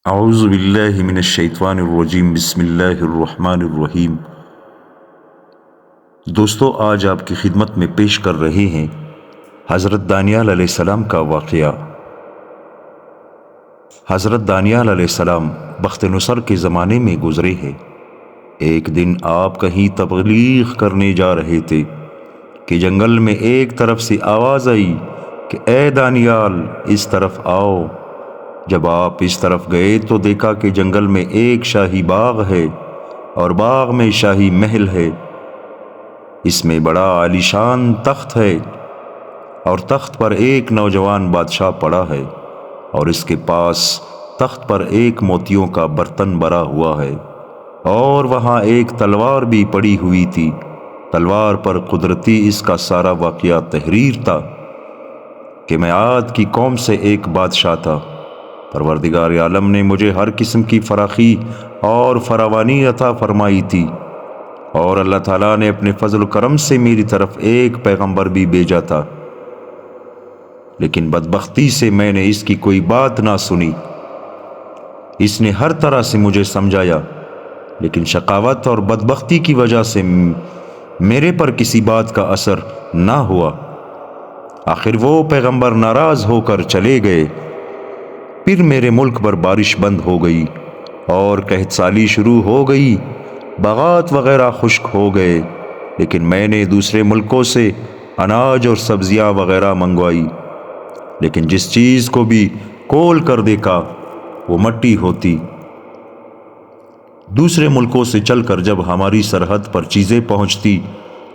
اعوذ باللہ من الشیطان الرجیم بسم اللہ الرحمن الرحیم۔ دوستو، آج آپ کی خدمت میں پیش کر رہے ہیں حضرت دانیال علیہ السلام کا واقعہ۔ حضرت دانیال علیہ السلام بخت نصر کے زمانے میں گزرے ہیں۔ ایک دن آپ کہیں تبلیغ کرنے جا رہے تھے کہ جنگل میں ایک طرف سے آواز آئی کہ اے دانیال، اس طرف آؤ۔ جب آپ اس طرف گئے تو دیکھا کہ جنگل میں ایک شاہی باغ ہے اور باغ میں شاہی محل ہے۔ اس میں بڑا عالیشان تخت ہے اور تخت پر ایک نوجوان بادشاہ پڑا ہے، اور اس کے پاس تخت پر ایک موتیوں کا برتن بھرا ہوا ہے، اور وہاں ایک تلوار بھی پڑی ہوئی تھی۔ تلوار پر قدرتی اس کا سارا واقعہ تحریر تھا کہ میں عاد کی قوم سے ایک بادشاہ تھا۔ پروردگار عالم نے مجھے ہر قسم کی فراخی اور فراوانی عطا فرمائی تھی، اور اللہ تعالیٰ نے اپنے فضل و کرم سے میری طرف ایک پیغمبر بھی بھیجا تھا، لیکن بدبختی سے میں نے اس کی کوئی بات نہ سنی۔ اس نے ہر طرح سے مجھے سمجھایا، لیکن شقاوت اور بدبختی کی وجہ سے میرے پر کسی بات کا اثر نہ ہوا۔ آخر وہ پیغمبر ناراض ہو کر چلے گئے۔ پھر میرے ملک پر بارش بند ہو گئی اور قحط سالی شروع ہو گئی، باغات وغیرہ خشک ہو گئے، لیکن میں نے دوسرے ملکوں سے اناج اور سبزیاں وغیرہ منگوائی، لیکن جس چیز کو بھی کھول کر دیکھا وہ مٹی ہوتی۔ دوسرے ملکوں سے چل کر جب ہماری سرحد پر چیزیں پہنچتی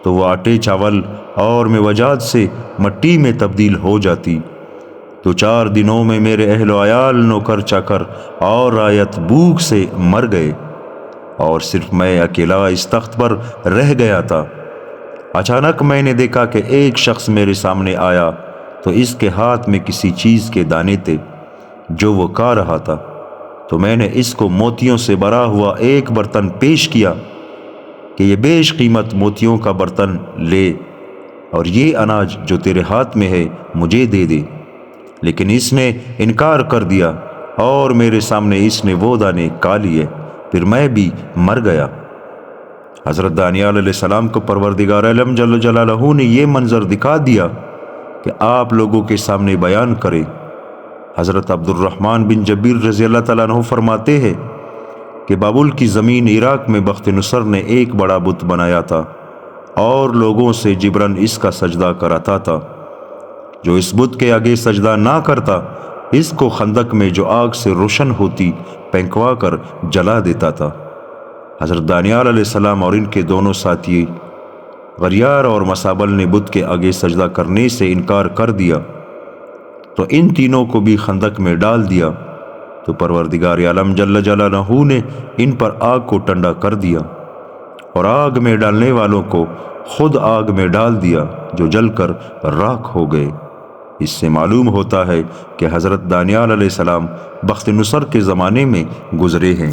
تو وہ آٹے، چاول اور میوجات سے مٹی میں تبدیل ہو جاتی۔ تو 4 دنوں میں میرے اہل و عیال، نوکر چاکر اور رعیت بھوک سے مر گئے، اور صرف میں اکیلا اس تخت پر رہ گیا تھا۔ اچانک میں نے دیکھا کہ ایک شخص میرے سامنے آیا تو اس کے ہاتھ میں کسی چیز کے دانے تھے جو وہ کھا رہا تھا۔ تو میں نے اس کو موتیوں سے بھرا ہوا ایک برتن پیش کیا کہ یہ بیش قیمت موتیوں کا برتن لے، اور یہ اناج جو تیرے ہاتھ میں ہے مجھے دے دے۔ لیکن اس نے انکار کر دیا، اور میرے سامنے اس نے وہ دانے کھا لیے۔ پھر میں بھی مر گیا۔ حضرت دانیال علیہ السلام کو پروردگار عالم جل جلالہ نے یہ منظر دکھا دیا کہ آپ لوگوں کے سامنے بیان کریں۔ حضرت عبد الرحمن بن جبیر رضی اللہ تعالیٰ عنہ فرماتے ہیں کہ بابل کی زمین عراق میں بخت نصر نے ایک بڑا بت بنایا تھا، اور لوگوں سے جبراً اس کا سجدہ کراتا تھا۔ جو اس بت کے آگے سجدہ نہ کرتا، اس کو خندق میں جو آگ سے روشن ہوتی پھینکوا کر جلا دیتا تھا۔ حضرت دانیال علیہ السلام اور ان کے دونوں ساتھی غریار اور مسابل نے بت کے آگے سجدہ کرنے سے انکار کر دیا، تو ان تینوں کو بھی خندق میں ڈال دیا۔ تو پروردگار عالم جل جلالہ نے ان پر آگ کو ٹھنڈا کر دیا، اور آگ میں ڈالنے والوں کو خود آگ میں ڈال دیا، جو جل کر راکھ ہو گئے۔ اس سے معلوم ہوتا ہے کہ حضرت دانیال علیہ السلام بخت نصر کے زمانے میں گزرے ہیں۔